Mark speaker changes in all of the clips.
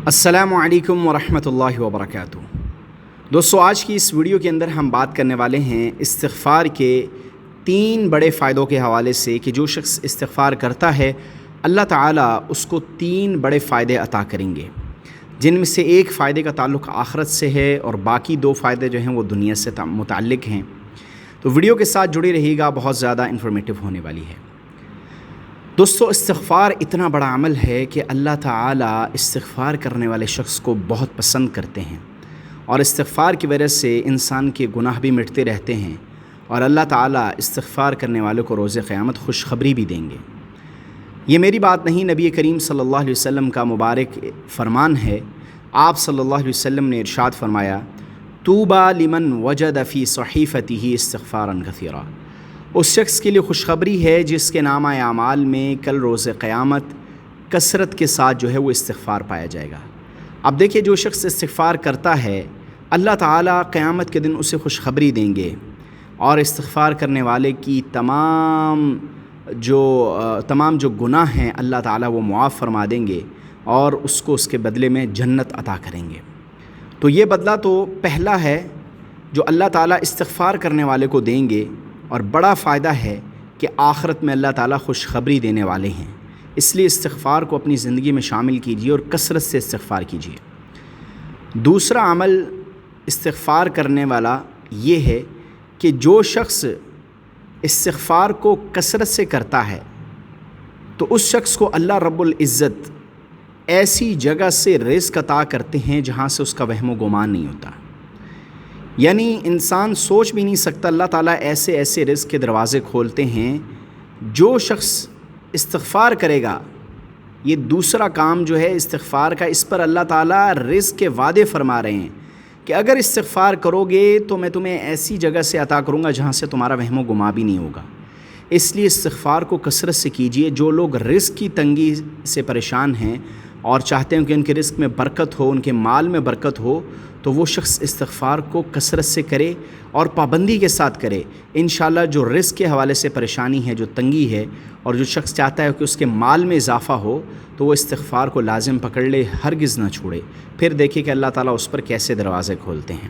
Speaker 1: السلام علیکم ورحمۃ اللہ وبرکاتہ۔ دوستو، آج کی اس ویڈیو کے اندر ہم بات کرنے والے ہیں استغفار کے 3 بڑے فائدوں کے حوالے سے کہ جو شخص استغفار کرتا ہے اللہ تعالیٰ اس کو 3 بڑے فائدے عطا کریں گے، جن میں سے ایک فائدے کا تعلق آخرت سے ہے اور باقی 2 فائدے جو ہیں وہ دنیا سے متعلق ہیں۔ تو ویڈیو کے ساتھ جڑے رہیے گا، بہت زیادہ انفارمیٹیو ہونے والی ہے۔ دوستو، استغفار اتنا بڑا عمل ہے کہ اللہ تعالیٰ استغفار کرنے والے شخص کو بہت پسند کرتے ہیں، اور استغفار کی وجہ سے انسان کے گناہ بھی مٹتے رہتے ہیں، اور اللہ تعالیٰ استغفار کرنے والوں کو روز قیامت خوشخبری بھی دیں گے۔ یہ میری بات نہیں، نبی کریم صلی اللہ علیہ وسلم کا مبارک فرمان ہے۔ آپ صلی اللہ علیہ وسلم نے ارشاد فرمایا، طوبیٰ لمن وجد فی صحیفتہ استغفارا کثیرا۔ اس شخص کے لیے خوشخبری ہے جس کے نامہ اعمال میں کل روز قیامت کثرت کے ساتھ جو ہے وہ استغفار پایا جائے گا۔ اب دیکھیے، جو شخص استغفار کرتا ہے اللہ تعالیٰ قیامت کے دن اسے خوشخبری دیں گے، اور استغفار کرنے والے کی تمام جو گناہ ہیں اللہ تعالیٰ وہ معاف فرما دیں گے، اور اس کو اس کے بدلے میں جنت عطا کریں گے۔ تو یہ بدلہ تو پہلا ہے جو اللہ تعالیٰ استغفار کرنے والے کو دیں گے، اور بڑا فائدہ ہے کہ آخرت میں اللہ تعالیٰ خوشخبری دینے والے ہیں۔ اس لیے استغفار کو اپنی زندگی میں شامل کیجیے اور کثرت سے استغفار کیجیے۔ دوسرا عمل استغفار کرنے والا یہ ہے کہ جو شخص استغفار کو کثرت سے کرتا ہے تو اس شخص کو اللہ رب العزت ایسی جگہ سے رزق عطا کرتے ہیں جہاں سے اس کا وہم و گمان نہیں ہوتا۔ یعنی انسان سوچ بھی نہیں سکتا، اللہ تعالیٰ ایسے رزق کے دروازے کھولتے ہیں۔ جو شخص استغفار کرے گا، یہ دوسرا کام جو ہے استغفار کا، اس پر اللہ تعالیٰ رزق کے وعدے فرما رہے ہیں کہ اگر استغفار کرو گے تو میں تمہیں ایسی جگہ سے عطا کروں گا جہاں سے تمہارا وہم و گمان بھی نہیں ہوگا۔ اس لیے استغفار کو کثرت سے کیجیے۔ جو لوگ رزق کی تنگی سے پریشان ہیں اور چاہتے ہیں کہ ان کے رزق میں برکت ہو، ان کے مال میں برکت ہو، تو وہ شخص استغفار کو کثرت سے کرے اور پابندی کے ساتھ کرے۔ انشاءاللہ جو رزق کے حوالے سے پریشانی ہے، جو تنگی ہے، اور جو شخص چاہتا ہے کہ اس کے مال میں اضافہ ہو، تو وہ استغفار کو لازم پکڑ لے، ہرگز نہ چھوڑے۔ پھر دیکھیں کہ اللہ تعالیٰ اس پر کیسے دروازے کھولتے ہیں۔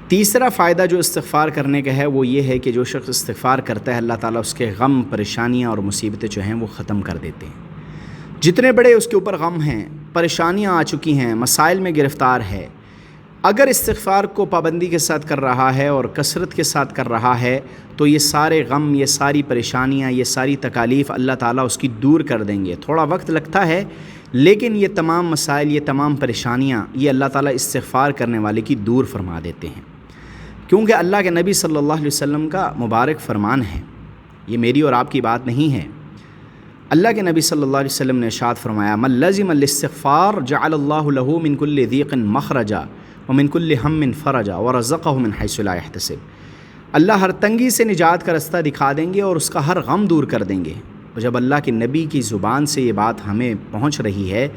Speaker 1: تیسرا فائدہ جو استغفار کرنے کا ہے وہ یہ ہے کہ جو شخص استغفار کرتا ہے اللہ تعالیٰ اس کے غم، پریشانیاں اور مصیبتیں جو ہیں وہ ختم کر دیتے ہیں۔ جتنے بڑے اس کے اوپر غم ہیں، پریشانیاں آ چکی ہیں، مسائل میں گرفتار ہے، اگر استغفار کو پابندی کے ساتھ کر رہا ہے اور کثرت کے ساتھ کر رہا ہے تو یہ سارے غم، یہ ساری پریشانیاں، یہ ساری تکالیف اللہ تعالیٰ اس کی دور کر دیں گے۔ تھوڑا وقت لگتا ہے، لیکن یہ تمام مسائل، یہ تمام پریشانیاں، یہ اللہ تعالیٰ استغفار کرنے والے کی دور فرما دیتے ہیں، کیونکہ اللہ کے نبی صلی اللہ علیہ وسلم کا مبارک فرمان ہے۔ یہ میری اور آپ کی بات نہیں ہے۔ اللہ کے نبی صلی اللہ علیہ وسلم نے ارشاد فرمایا، من لزم الاستغفار جعل اللہ له من كل ضیق مخرجا ومن كل ہم فرجا ورزقہ من حیث لا یحتسب۔ اللہ ہر تنگی سے نجات کا رستہ دکھا دیں گے اور اس کا ہر غم دور کر دیں گے۔ اور جب اللہ کے نبی کی زبان سے یہ بات ہمیں پہنچ رہی ہے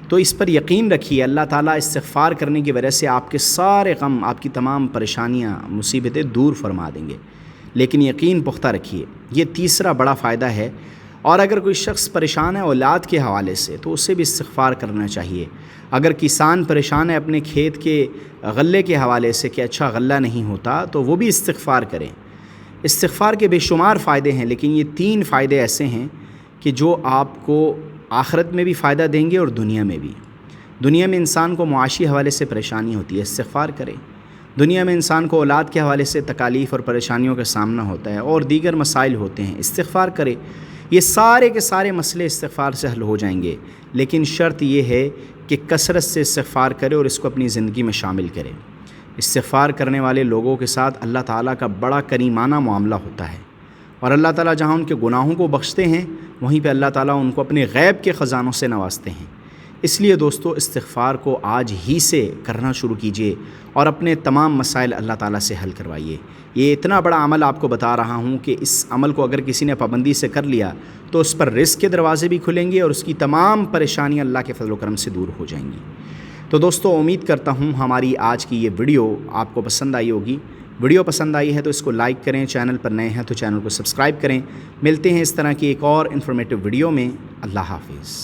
Speaker 1: تو اس پر یقین رکھیے، اللہ تعالیٰ استغفار کرنے کی وجہ سے آپ کے سارے غم، آپ کی تمام پریشانیاں، مصیبتیں دور فرما دیں گے۔ لیکن یقین پختہ رکھیے، یہ تیسرا بڑا فائدہ ہے۔ اور اگر کوئی شخص پریشان ہے اولاد کے حوالے سے تو اسے بھی استغفار کرنا چاہیے۔ اگر کسان پریشان ہے اپنے کھیت کے غلے کے حوالے سے کہ اچھا غلہ نہیں ہوتا، تو وہ بھی استغفار کریں۔ استغفار کے بے شمار فائدے ہیں، لیکن یہ 3 فائدے ایسے ہیں کہ جو آپ کو آخرت میں بھی فائدہ دیں گے اور دنیا میں بھی۔ دنیا میں انسان کو معاشی حوالے سے پریشانی ہوتی ہے، استغفار کرے۔ دنیا میں انسان کو اولاد کے حوالے سے تکالیف اور پریشانیوں کا سامنا ہوتا ہے، اور دیگر مسائل ہوتے ہیں، استغفار کرے۔ یہ سارے کے سارے مسئلے استغفار سے حل ہو جائیں گے، لیکن شرط یہ ہے کہ کثرت سے استغفار کرے اور اس کو اپنی زندگی میں شامل کرے۔ استغفار کرنے والے لوگوں کے ساتھ اللہ تعالیٰ کا بڑا کریمانہ معاملہ ہوتا ہے، اور اللہ تعالیٰ جہاں ان کے گناہوں کو بخشتے ہیں وہیں پہ اللہ تعالیٰ ان کو اپنے غیب کے خزانوں سے نوازتے ہیں۔ اس لیے دوستو، استغفار کو آج ہی سے کرنا شروع کیجیے اور اپنے تمام مسائل اللہ تعالیٰ سے حل کروائیے۔ یہ اتنا بڑا عمل آپ کو بتا رہا ہوں کہ اس عمل کو اگر کسی نے پابندی سے کر لیا تو اس پر رزق کے دروازے بھی کھلیں گے اور اس کی تمام پریشانیاں اللہ کے فضل و کرم سے دور ہو جائیں گی۔ تو دوستو، امید کرتا ہوں ہماری آج کی یہ ویڈیو آپ کو پسند آئی ہوگی۔ ویڈیو پسند آئی ہے تو اس کو لائک کریں، چینل پر نئے ہیں تو چینل کو سبسکرائب کریں۔ ملتے ہیں اس طرح کی ایک اور انفارمیٹیو ویڈیو میں۔ اللہ حافظ۔